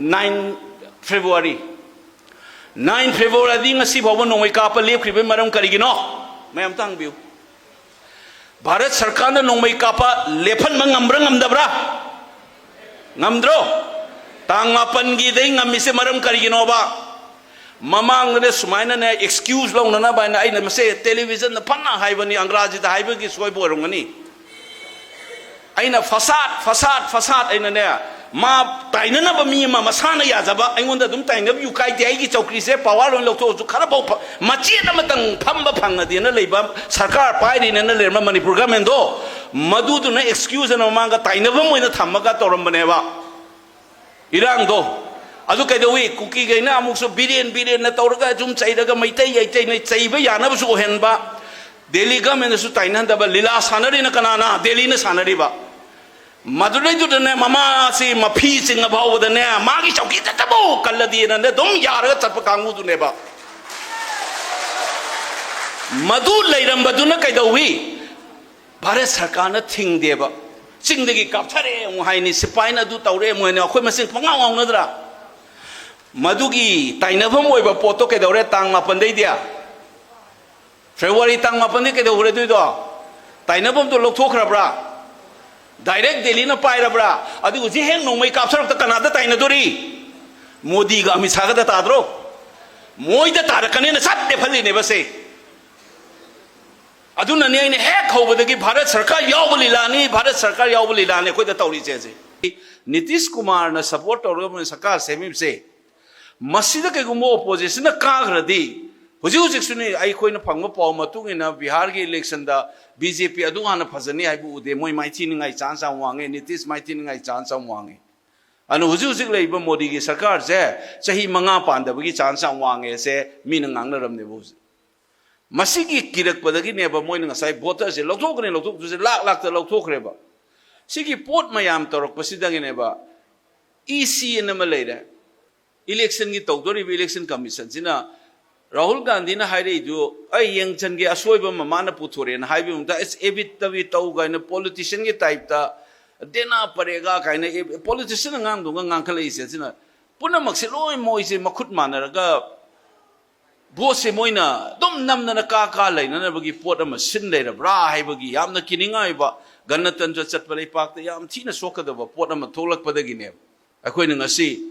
9 February 9 February ngasi bawa nongoi kapa lep kribe maram karigino mayam tang biu Bharat Sarkar na nongmai kapa lepan mangambrang ngamdabra ngamdro tang mapan gi dei ngamise maram karigino ba mamang ne sumaina ne excuse long na ba na ai na mase television na panna haibani angraji da haibagi soi borongani aina fasad aina ne ma taina na ba mi ma masana ya jaba aingonda dum taina yu kai dei gi chokri se power on lokto ju khara bau machi na matang phamba phanga de na leiba sarkar pai ri na lerma manipur government do madu du na excuse na manga taina ba moina thamaga toram bane ba irang do adu kai do wi kuki gai na amuk so billion na tawraga jum chairaga maitai yaitai na chaiba yana ba su hen ba Delhi government su taina da ba lila sanari na kanana Delhi na sanari ba Madurai tu dene mama si mafi singa bau dene magi chauki tatabu kalla di na dum yara chapa kangu tu ne ba madu leiram badu na kai dawi Bharat Sarkar na thing de ba singdagi kapthare mu hai ni sipai na du taure mu ne khoi masing pangau ngau na dra madugi tainabam oi ba poto kai daure tang ma pandai dia February tang ma pandai kai daure tu do tainabam to lok thokra bra Direct Delhi na paira bra adi uji heng nong mai kapsar ta kanada taina dori Modi ga Amit Shah ga ta dro moi da tar kane na sat de phali ne base adu na ne he khau ba gi Bharat Sarkar yaw bali lani Bharat Sarkar yaw bali lani koi da tauri che je Nitish Kumar na support or government sarkar semim se masida ke gumo opposition na ka gradi Hujuk suni ai koi na phangma paw matung ina Bihar ki election da BJP adu ana phajani ai bu de moi mai tin ngai chance wange Nitish mai tin ngai chance wange anu hujuk leiba Modi ki sarkar je chahi manga panda gi chance wange se min ngang na ram ne bu masi ki kirak padagi ne ba moi na sai voter je lokthok je lak ta lokthok re ba sigi pot mayam torok pasidang ne ba EC na malaida election gi tawdori election commission jina Rahul Gandhi na haire do ai yang chan ge asoiba mamana puthore na haibi umta it's ebit tawi tau ga na politician ge type ta dena parega ka na politician ngang do ngang khala ise jina puna makse loi moi se makhut manaraga bo se moina dum nam na ka laina na bagi pot ama sin leira bra haibagi yamna kininga iba ganatan chat palai pak ta yam thina sokada ba pot ama tholak padagi ne akoi na ngasi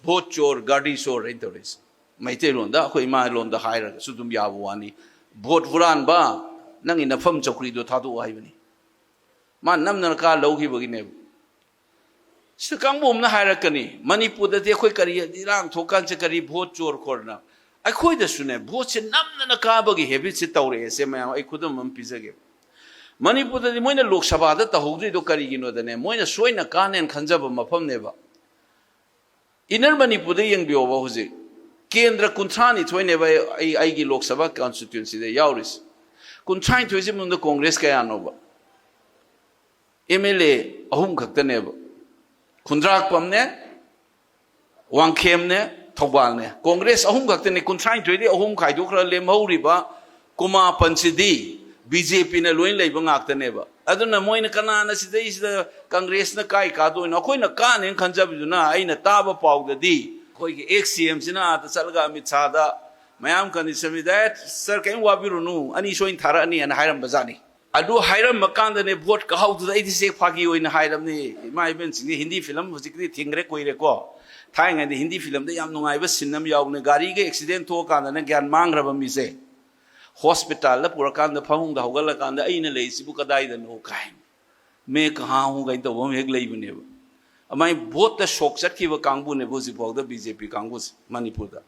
bot chor gadi sor rentores Maite londa khoi ma londa haira sudum yabuani bot vuran ba nang ina pham chokri do thadu ai bani ma nam na ka lo hi bagi ne sikang bom na haira kani manipur da te khoi kari dirang thokan che kari bot chor korna ai khoi da sune bot che nam na ka bagi habit se tawre se ma ai khudam mam pizage manipur da moina lok sabha da ta hogri do kari gino da ne moina soina kanen khanjaba mafam ne ba inner manipur da yang bio ba hoje Kendra Kuntrani thoine ba ai gi Lok Sabha constituency de yauris Kuntrani thoise mun da Congress ka ya no ba MLA ahum khakta ne ba Khundrak pam ne Wangkhem ne Thobal ne Congress ahum khakta ne Kuntrani thoide ahum khai do khra lem hauri ba Kuma Panchidi BJP na loin lai ba ngak ta ne ba aduna moina kana na sidai sida Congress na kai ka do na khoi na ka ne khanjab ju na ai na ta ba pau da di koi ki XCM sina ta salga Amit Shah da mayam kan isami that sir kain wabiru nu ani soin thara ani an hairam bazani adu hairam makan da ne vote ka hau da idi se phagi oina hairam ni mai ben sing Hindi film hujikri thingre koi re ko thai ngai Hindi film da yam nungai ba sinnam yaw ne gari ge accident tho kan da ne gyan mang raba mi se hospital la pura kan da phang da hogal kan da aina lei sibu kadai da no kai me kaha hu gai to bom hek lei bune ba amai vote the shock chat ki wa kangbu ne bozi bog da BJP kangbu Manipur da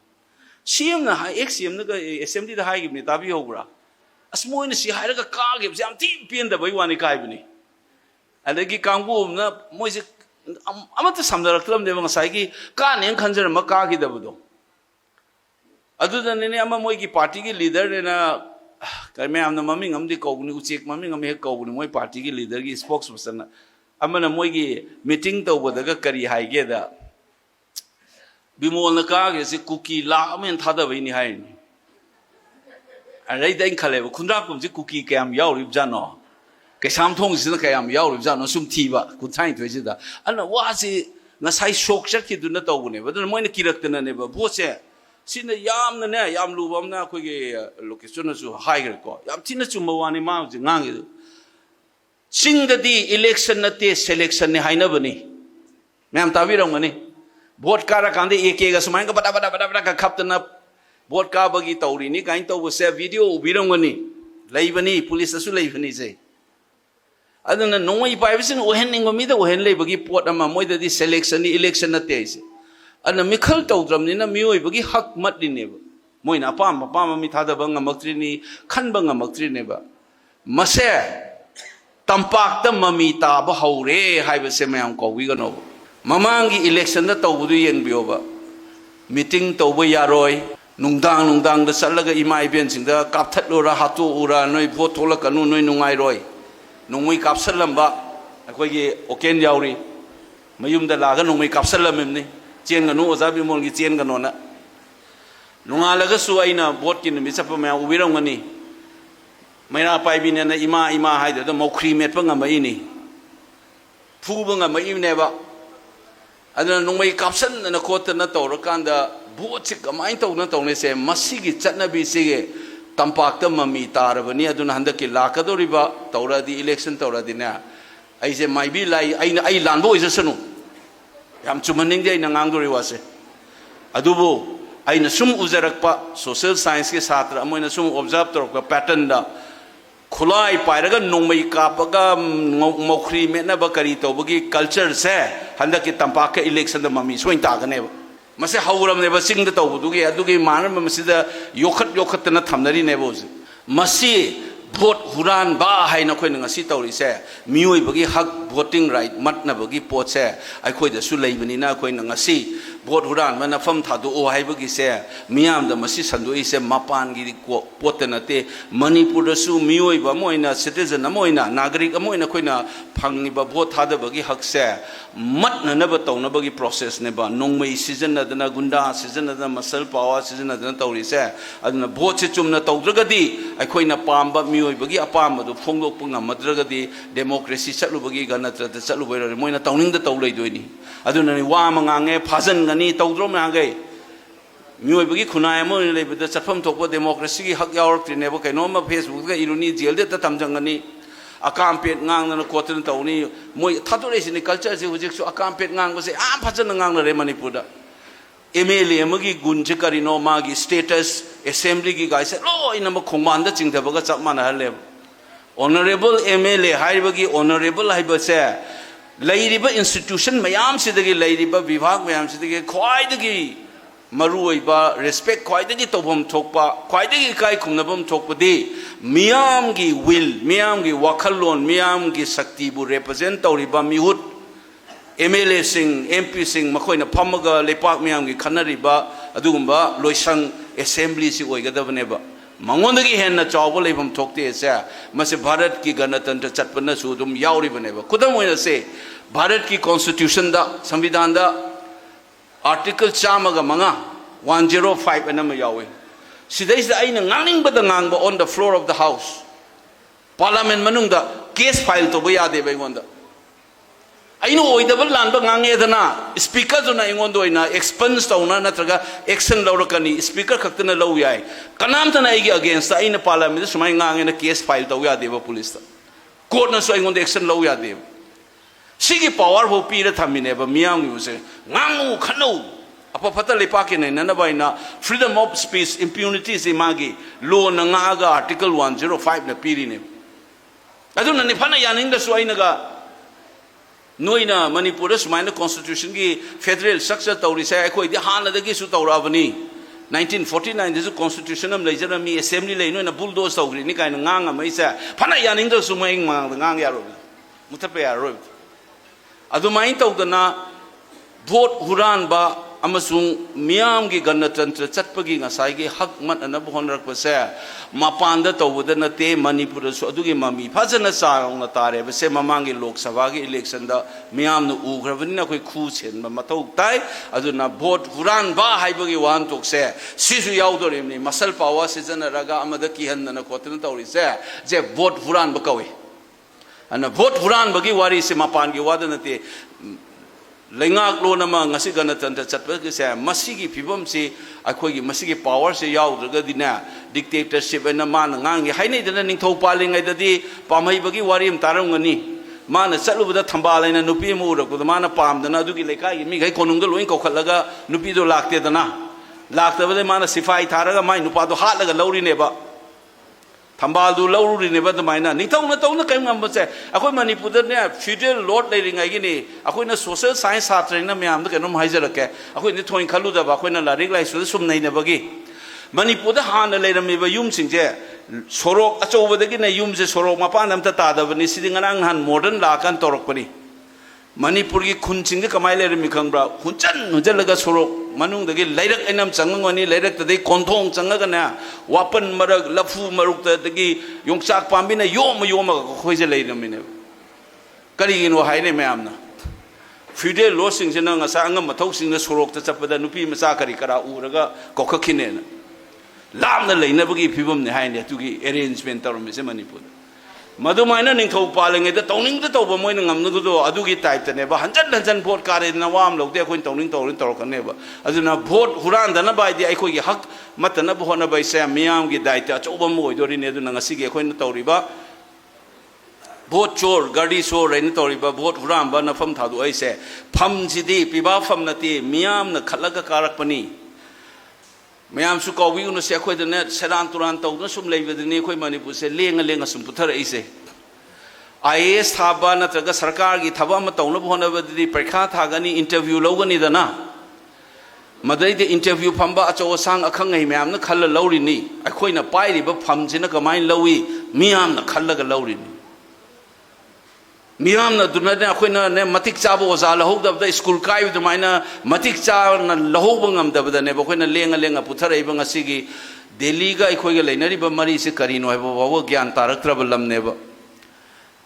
CM na XCM na assembly da hai gi ne tabi hobra asmoi na si hai ra ka gi jam ti pien da bai wani kai bini adagi kangbu na moi se amata samdarak tlam de ma sai gi ka ne khanjar ma ka gi da budo adu da ne ama moi gi party gi leader ne na kai me am na mami ngam di ko ni uchek mami ngam he ko ni moi party gi leader gi spokesperson na amana moi gi meeting to boda ga kari hai ge da bimol na ka ge se cookie la amen thada bai ni hai ni arai dain khale khundra kum ji cookie kayam yaw rib jano ke sam thong sin kayam yaw rib jano sum thi ba ku thai thoi ji da ana wa si ngasai shok chakiduna tawbune baduna moina kiraktana ne ba vote sina yamna ne yam lubamna khoi ge location su higher ko yam thina chumba wani ma ngang singdadi election nate selection ne haina bani ma'am ताबीरंगनी भोट कार कांदे एकेगा सुमाइन का बड़ा बड़ा बड़ा बड़ा का खपतना भोट का बगी तौरीनी काइन तौब से वीडियो उबिरंगनी लैबनी पुलिस असु लैबनी से अदन नोई पाइबसिन ओहेनिंग मी द ओहेन लैबगी पोट अमा मोइददी सिलेक्शन इलेक्शन नते इसे अन मिखल तौद्रमनिना मियोय बगी हक मतलिनेब मोइना पाम पाम मी थादा बंग मक्त्रिनी खन बंग मक्त्रिनेबा मसे तंपाक द ममी ताब हौरे हाइबसे मयाम कौविगनो ममांगी इलेक्शन द तौबदु येंबियोबा मीटिंग तौब यारोय नुंगदांग नुंगदांग द चलगा इमा इबेन सिंग द कापथलोरा हातु उरा नोय भोट थोलकनु नोय नुंगाई रोय नुंगुई कापसलंबा अखोयगी ओकेन यावरी मयुम द लागा नुंगुई कापसलमनि चेनगनु ओजा बिमोलगी चेनगनोना नुंगालगा सु आइना भोट कि निमि चप मया उबिरंगनी मैना पाइबिनेना इमा इमा हाइद द मौखरी मेटपा ngamaini फुबा ngamaइनेबा अदना नोंमै कापसन न कोत न तौर कांदा भोट से कमाइन तौना तौने से मसीगी चटनबी सिगे तंपाक त ममी तारबनी अदुना हंदक के लाकदोरिबा तौरादी इलेक्शन तौरादी ना ऐसे माइबी लाई आई लांबो इजसनु याम चुमनिंग दे नंगांगदोरि वासे अदुबो आइना सुम उजरकपा सोशल साइंस के छात्र अमोइना सुम ऑब्जर्व तौरक पैटर्न दा खुलाई पायरगा नोंमै कापगा मौखरी मेनबा करी तौबगी कल्चर से हंदक के तंपाक के इलेक्शन द ममी सोइन तागनेब मसे हौरमनेब सिंग द तौबदुगी अदुगी मानम मसिदा योखत योखतना थमनरी नेबो मसी भोट हुरान बा हाइना खोइन ngasi तौरी से मियोय बगी हक वोटिंग राइट मतनबगी पोट से अखोय द सु लेबनिना खोइन ngasi भोट हुरान मन फम थादो ओ हाइबगी से मियाम द मसी संदोई से मपान गी पोट नते मणिपुर द सु मियोय बा मोइना सिटीजन मोइना नागरिक मोइना खोइना फंगनिबा भोट थादबगी हक से मतननब तौनबगी प्रोसेस ने बा नोंमै सीजन नदना गुंडा सीजन नदना मसल पावर सीजन नदना तौरी से अदना भोट से चुमना तौद्रगदी अखोइना पामबा मियोयबगी अपामदु फोंगदोकप ngamadragadi democracy चलुबगी गणतंत्र चलुबैर मोइना तौनिंग द तौ लैदोइनी अदुना वा मंगांगे फाजन गनी तौद्रो मांगे मियोयबगी खुनाय मो लेबद चफम थोप डेमोक्रेसी की हक यावरक्तिनेबो कैनोमा फेसबुक गा इरुनी जेल दे तमजंगनी अकाम पेट ngang कोतन तौनी मोय थादोरेसिनी कल्चर से हुजिक सु अकाम पेट ngang बसे आ फजन ngang रे मणिपुर दा एमएलए अमगी गुण से करिनो मागी स्टेटस असेंबली की गाइस लो इनम खोंमान द चिंगदबगा चप माना हले ऑनरेबल एमएलए हाइबगी ऑनरेबल हाइबसे लैरिबा इंस्टीट्यूशन मयाम सिदगी लैरिबा विभाग मयाम सिदगी ख्वाइदगी मरुइबा रेस्पेक्ट ख्वाइदगी तोबम थोकपा ख्वाइदगी काय खुंगनबम थोकपदि मियाम की विल मियाम की वखलोन मियाम की शक्ति बु रिप्रेजेंट तौरिबा मिहुत एमएलए सिंह एमपी सिंह मखोइना फमगा लेपाक मियाम की खनरिबा अदुगुंबा लोइसंग असेंबली सि ओइगदबनेबा मंगोंदगी हेन्ना चावबो लेबम थोकते से मसे भारत की गणतंत्र चटपन सु दुम यावरिबनेबा खुदम ओइना से भारत की कॉन्स्टिट्यूशन दा संविधान दा आर्टिकल 105 एनम यावे सिदैस आइना nganingba ngangba on the floor of the house parliament manungda case file to boyade baigonda aino oidabal lanba ngangedana speaker jona ingondo ina expense tawna natraga action lawrakani speaker khaktana law yai kanam tana igi against aina parliament sumai ngangena case file to yade ba police ta court na so ingondo action law yade sigi power ho pira thamine ba miyang use ngangu khanu apa pata lepa ke na na baina freedom of speech impunity se magi law na ngaga article 105 na piri ne aduna ni phana yaning da so aina ga noina manipur sumaina constitution gi federal structure tawri sai khoi di hana da gi su tawrabani 1949 this constitution am leijara mi assembly lei noina bulldoze tawri ni kaina nganga mai sa phana yaning da su mai ngang ya ro mutape ya ro adumain tawdana vote huran ba amasung miam gi ganatantra chatpagi ngasai gi hak mat anab honrak pase mapanda tawudana te manipur su adugi mami phajana sarong na tare base mamangi lok sabha gi election da miam nu ugrabani na koi khu chen ma mathau tai aduna vote huran ba haibagi wan tok se sisu yaudore ni masal pawa season raga amada ki han na khotna tawri se je vote huran ba kawi ana vote huran bagi wari se mapan gi wadana te लेंगाक लोन अमा ngasi गणतंत्र चटपा से मसीगी फिबम से अखोगी मसीगी power से याउद्रगदिना dictatorship एना मान ngang हाइनेदना निंथौ पालिंगैददि पामहैबगी वारिम तारंगनी मान चलुबदा थंबालैना नुपी मुरकुद मान पामदना अदुगी लेकाई मिगै कोनुंगद लोइन कौखलगा नुपीदो लाक्तेदना लाक्तबदे मान सिफाई थारगा माइ नुपादो हालगा लौरिनेबा थंबालदु लौरुरिनेबा दमाइना निथौना तौना कैम ngambase अखोय मणिपुरदने फ्यूडल लॉर्ड लेरिंगाइगिनी अखोयना सोशल साइंस छात्रैना म्यामदा केनोम हाइजरके अखोयनि थोइन खलुदबा अखोयना लारिक लाइसु सुमनैनबगी मणिपुरदा हाना लेरमिबा युमसिंजे सोरोक अचौबदगिना युमसे सोरोक मपान अमता तादबनी सिदि ngana han modern लाकान तोरकपनी मणिपुर की खुनसिंग कमाई लेरमी खंब्रा हुंचन हुंजलगा सोरोक मनुंगदगी लैरक एनम चंगंगनी लैरक तदे कोंथोंग चंगगना वापन मरग लफु मरुक्तदगी योंगचाक पांबिना योम योम खोइजे लेरमिने करिगिनो हाइने म्यामना फ्यूडल लॉ सिंगजना ngasa angam mathau singna sorok ta chappada nupi macha kari kara uraga kokhakhine lamna leinabagi phibam ne haine tugi arrangement tawrmise manipur मधुमायना निंथौ पालेंगे तौनिंग तौब Moin ngamnugudo adugi type tane ba hanjan hanjan vote kare na wam logde akoin tauning taurin torkane ba aduna vote huran dana bai di aikoi gi hak matana bo hona bai se miyam gi daita choba mo idori ne aduna ngasi gi akoin tauriba vote chor gadi so rain tauriba vote huran ba na pham thadu ai se pham sidi piba pham nati miyam na khalaga karak pani ma'am कौवी से अखोदने सेरान तुरान तौदना सूम लेबदनी अखोई मणिपुर से Laing Laing सूम पुथरइसे IAS थाबा नत्रग सरकार की थबा म तौनब होनबदि परीक्षा थागनी इंटरव्यू लौगनीदना मदैदे इंटरव्यू फंबा अचो सांग अखंगै मैम खल लौरिनी अखोइना पाइरिब फमजिना कमाइन लौई मियाम न खलग लौरिनी मियाम न दुनने अखोइना ने मतिक चाबो ओजा लहोदबद स्कूल काइ दुमाइना मतिक चा न लहोब ngamdabdane बखोइना लेंग लेंग पुथरइब ngasiगी दिल्ली गा अखोइगा लेनरिब मरी से करिनो हैबो बाबो ज्ञान तारक्त्रब लमनेब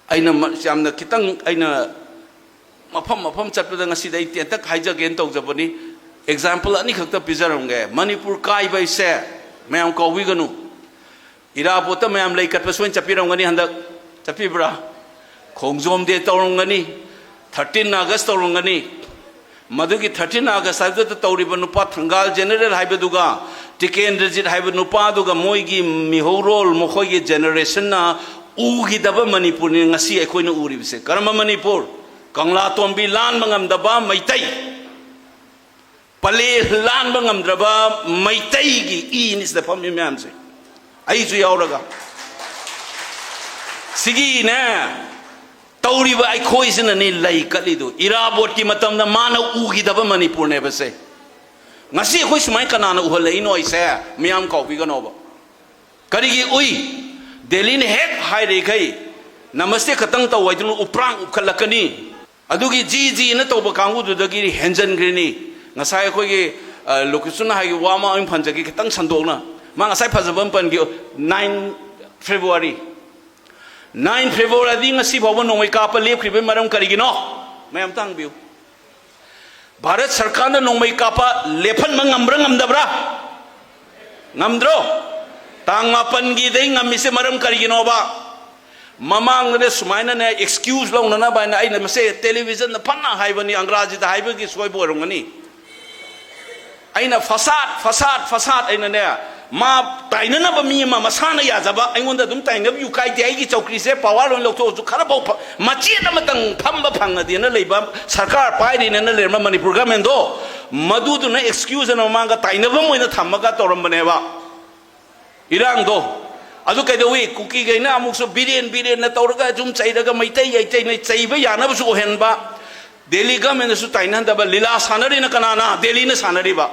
अइना यामना खितंग अइना मफम मफम चटपद ngasi दai तेंतक हाइजगेन तौजबनी एग्जांपल अनि खक्ता पिजरंगे मणिपुर काइबै से मैम कौविगनु इरापोत मैम लेकत सोइन चपिरंगनी हंदक चपिब्रा खोंगजोम दे तौरंगनी 13 अगस्त तौरंगनी मधुगी 13 अगस्त हाइबद तौरिब नुपा थंगाल जनरल हाइबदुगा टिकेंद्रजित हाइब नुपादुगा मोइगी मिहोरोल मोखोइगी जनरेशन ना उगी दब मणिपुर नि ngasi अखोइना उरिबसे करम मणिपुर कंगला तोंबी लान मंगमदबा मैतै पले लान मंगमद्रबा मैतैगी ई निसदा फमी म्यामसे आइजु यावरगा सिगी ने तौरीब अखोइसना नि लै कलिदु इराबोट की मतमना माना उगिदब मणिपुर ने बसे ngasi अखोइ सुमाय कनाना उहलैनो इसे मियाम कौबिगनोबा करिगी उई दिल्ली ने हेक हाइरेखै नमस्ते खतंग तौवैदुन उप्रांग उखलकनी अदुगी जी जी न तौब कांगुदुदगी हेंजनग्रिनी ngasa अखोइगी लोकेशन हाइगी वामा अम फंजगी खतंग संदोकना मा ngasa फजबम पनगी 9 February 9 February ngasi बाव नोंगै काप लेपख्रिबे मरम करिगिनो मैम तांगबिउ भारत सरकार ने नोंगै काप लेफन मंगमब्रा ngमदब्रा ngमद्रो तांग मापनगी दै ngमिसे मरम करिगिनोबा ममांग ने सुमाइना ने एक्सक्यूज लौनना बाइना आइना मसे टेलीविजन न फन्ना हाइबनी अंग्रेजी दा हाइबगी सोइबो रंगनी आइना फसाद आइना ने मा ताइनना बमी मा मसाना याजबा आइगोंदा दुम ताइनब यु काइदे आइगी चौकरी से पावर लोन लोथो जु खरा बौ मचेन मतंग फंबा फंगदि न लेबा सरकार पाइरि न लेरमा मणिपुर गवर्नमेंट दो मदुदु न एक्सक्यूज न मांगा ताइनब मोइना थमगा तोरमबनेबा इरांग दो अदु कैदोवी कुकी गैना अमुकसो बिरेन न तौरगा जुम चैरगा मैतै यैतै नै चैबा यानबसु ओहेनबा दिल्ली गवर्नमेंट सु ताइनदबा लीला सानरि न कनाना दिल्ली न सानरिबा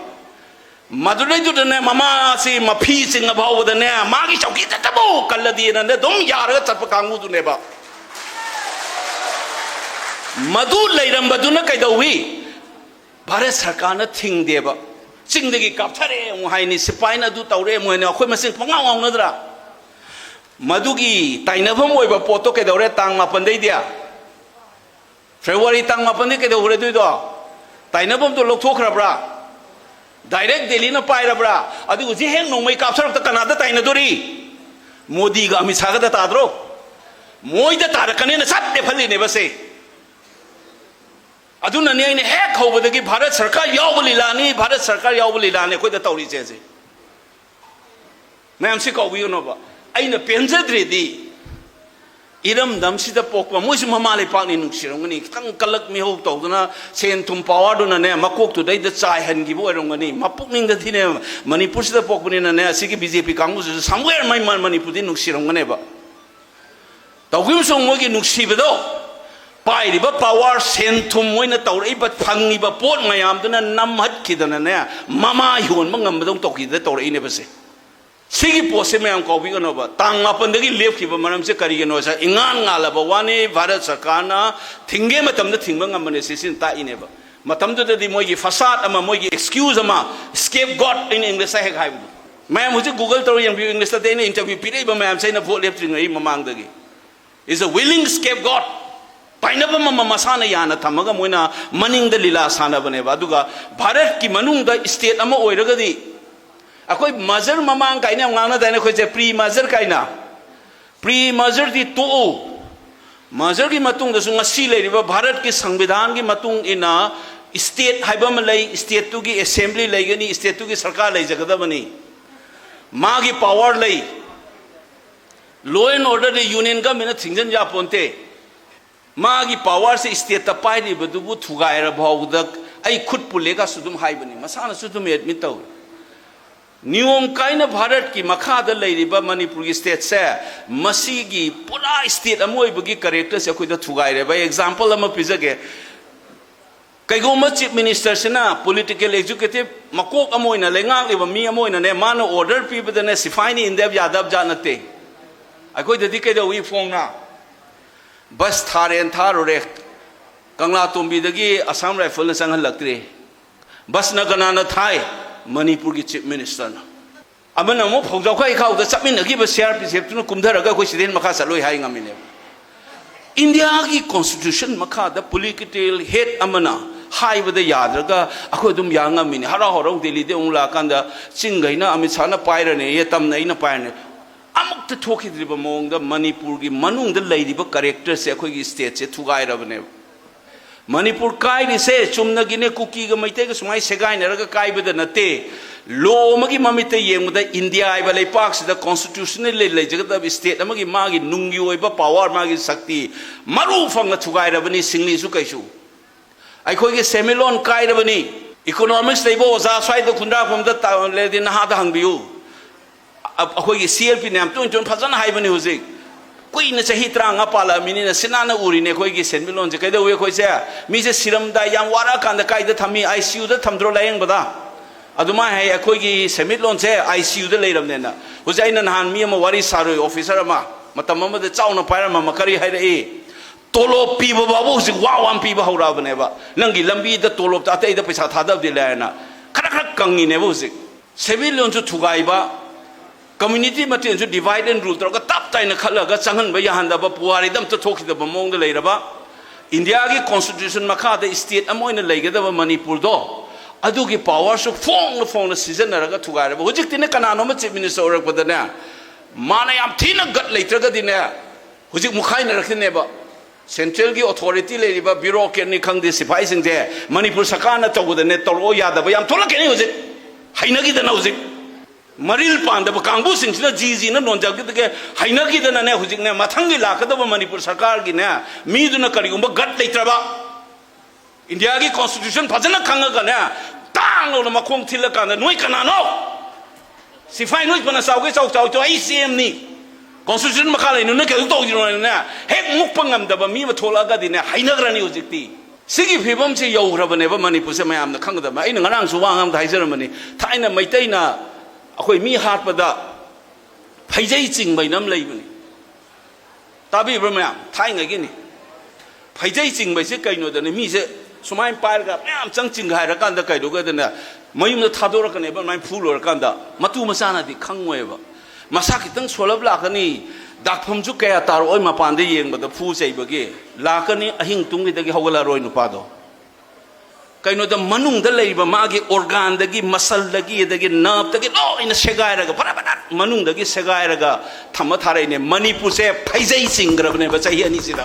मदुरैदुदने ममा से मफी सिंग भावदने मागी चौकी तबो कल्लदी न दुम यारगा चप कांगुदुनेबा मदु लैरंबदुन कैदोवी भारत सरकार न थिंगदेबा सिंगदगी कापथरे मुहाइनी सिपाइना दु तौरे मोइने अखोइ मसिंग पंगाव आउनद्रा मदुगी ताइनफम ओइबा पोतो कैदौरे तांग मापन दैदिया February तांग मापन दे कैदौरे दुइदो ताइनफम तो लोथोखरब्रा डायरेक्ट दिल्ली न पाइरब्रा अदु उजी हेंग नोंमै कापसरक कनादा ताइनदोरी मोदी गा अमित शाह गा ताद्रो मोइदा तारकने न सत्ते फलिने बसे अदुनने अने हेक हौबदगी भारत सरकार याव लीलानी भारत सरकार याव लीलानी कोई तौरी चेजे मैम से कौबियोनोबा अइना पेंजद्रेदी इरम दमसिदा पोकवा मोइस ममा लेपाकनी नुक्सिरंगनी खतंग कलक मिहो तौदना सेन तुम पावरदुना ने मकोक तुदै द चाय हनगिबो ओरंगनी मपुकनिंग द थिने मणिपुर सिदा पोकबनिना ने असिगी बीजेपी कांगु समवेयर माइ मणिपुर दि नुक्सिरंगनेबा तौगिम सोंगोगी नुक्सिबदो पाइरिबा पावर सेन तुम मोइना तौरैबा फंगिबा पोट मयामदुना नमहतखिदना ने ममा योनबा ngambadong तौकिदा तौरैनेबसे सिगी पोसे मैम कौबीगनोबा तांग मापनदगी लेपखिबा मरमसे करिगनो सा इंगान ngaलाबा वाने भारत सरकारना थिंगे मतमदा थिंगबा ngambane सिसिन ताइनेबा मतमददि मोइगी फसाद अमा मोइगी एक्सक्यूज अमा स्केप गॉड इन इंग्लिश है हाइबदु मैम हुजे गूगल तौर यंग इंग्लिश ता देने इंटरव्यू पिरेबा मैम सेना वोट लेपत्रिंगै ममांगदगी is a willing scapegoat पाइनबा ममा मसाना याना थमगा मोइना मनिंगदा लीला सानबनेबा अदुगा भारत की मनुंगदा स्टेट अमा ओइरगदी अखोई मजर ममांग काइना ngang दाइना खोजे प्री मजर काइना प्री मजर दी तो मजर की मतुंग दसु ngasi लेरिबा भारत की संविधान की मतुंग इना स्टेट हाइबम लई स्टेट तु की असेंबली लेगनी स्टेट तु की सरकार लई जगदबनी मागी पावर लई law and order the union government थिंजन जा पोंते मागी पावर से स्टेट त पाइरिबा दुबु थुगाइरा भाउदक आई खुद पुलेगा सुदुम हाइबनी मसाना सुदुम एडमिट तौ नियम काइना भारत की मखाद लेरिबा मणिपुर की स्टेट से मसीगी पूरा स्टेट अमोइबगी करेक्टर से खुद थुगाइरेबा एग्जांपल अमा पिजगे कईगोम चीफ मिनिस्टर सेना पॉलिटिकल एग्जीक्यूटिव मकोक अमोइना लेंगांगलिबा मी अमोइना ने मान ऑर्डर पीबदने सिफाइनी इंदेब यादव जानते अखोइददि कइदोई फोंगना बस थारेन थारोरे कंगला तोंबीदगी असम राइफल न संगहलक्त्रे बस न कनाना थाई मणिपुर की चीफ मिनिस्टर अमन अमो फौजाखा इखाउद चमिनगिबा सीआरपीएफ तुन कुमधरगा कोइ सिदेन मखा चलोय हाय ngamiने इंडिया की कॉन्स्टिट्यूशन मखा द पॉलिटिकल हेड अमना हाइबद यादरगा अखो दुम यांगमिने हरा हरौ दिल्ली दे उंगला कांदा चिंगैना अमित शाहना पाइरने ये तमना इना पाइरने अमुक्त थोखिद्रिबा मोंगदा मणिपुर की मनुंग द लैरिबा करेक्टर से अखोई की स्टेट से थुगाइरबने मणिपुर कायरी से चुमनगिने कुकी ग मैते ग सुमाई सेगाइनरगा काइबद नते लो अमगी ममिते येंगदा इंडिया आइबा लेपाक सिदा कॉन्स्टिट्यूशनल लेजगदब स्टेट अमगी मागी नुंगी ओइबा पावर मागी शक्ति मरु फंग थुगाइरबनी सिंगली सु कैसु आइखोगे सेमिलोन काइरबनी इकोनॉमिक्स लेबो ओजा स्वाइद खुंडा फमदा लेदि नहादा हंगबियु अखोगे सीएलपी नाम तो फजन हाइबनी हुजिक कोई न चाही त्रांगा पाला मिनी न सिनाना उरिने कोई की सेमिलोन जे कैदो वे कोई से मी से सिरमदा याम वारा कांद काइदा थमी आईसीयू दा थमद्रो लायंग बदा अदुमा है अखोई की सेमिलोन से आईसीयू दा लेरमने ना हुजाइना नहान मी म वारी सारो ऑफिसर अमा मतम म द चाउना पाइरा म करी हाइरे ए तोलो पीबो बाबू हुजि वा वाम पीबो हौरा बनेबा नंगी लंबी द तोलो ताते द पैसा थादब दि लायना खरा खरा कंगी ने हुजि सेमिलोन जो थुगाइबा कम्युनिटी मतें जो डिवाइड एंड रूल तौर तप ताइन खलगा चंगन याहनदब पुवारीदम थोखिदब मोंग लेरबा इंडिया की कॉन्स्टिट्यूशन मखाद स्टेट अमोइन लेगदब मणिपुर दो अदुगी पावर सु फोंग फोंग सिजनरगा थुगारब हुजिकतिने कनानो म चीफ मिनिस्टर ओरकबदने माना याम थीना गट लेत्रगदिने हुजिक मुखाइन रखनेबा सेंट्रल की अथॉरिटी लेरिबा ब्यूरोक्रेट खंगदे सिपाही सिंजे मणिपुर सरकार तौबदने तौरो यादब याम थोलकेनि हुजिक हाइनगिदना हुजिक मरिल पांदब कांगबु सिंगसिना जी न नोंजगदगे हाइनगिदना हुजिकने मथंगी लाकदब मणिपुर सरकार की ने मीदुना करिगुंबा गट लेत्रबा इंडिया की कॉन्स्टिट्यूशन फजन खंगगने तांगलो मखोंग थिलकान नोय कनानो सिफाई नोय पना साउगे साउ साउ तो आई सीएम नि कॉन्स्टिट्यूशन मखा लेनु ने केउ तौजिरो ने हेक मुक्पंगमदब मी मथोलागदिने हाइनग्रनी हुजिकती सिगी फिबम से यौग्रबनेबा मणिपुर से मयामना खंगदब आइना ngरang su wangam thaijरमनि थाइना मैतैना अखोई मी हाटपदा फैजै चिंगबैनम लैबनि ताबिब्र मयाम थाइङगिनि फैजै चिंगबैसे कैनोदने मी से सुमाय पारगा मयाम चंग चिंगाइरा कांदा कैदोगदने मयुमदा थादोरकनेबा माय फुलोर कांदा मतु मसानादि खंगोयबा मसा खितंग सोलब लाकनी दाखफमजु कया तारोय मपानदे येंगबदा फु चैबगे लाकनी अहिंग तुंगिदगी हौगला रोय नुपादो कईनो द मनुंग द लेबा मागी ऑर्गन दगी मसल दगी दगी नर्व दगी लोइन सेगायरगा फराबना मनुंग दगी सेगायरगा थम थारैने मणिपुर से फैजै सिंग्रबने बचै अनि सिदा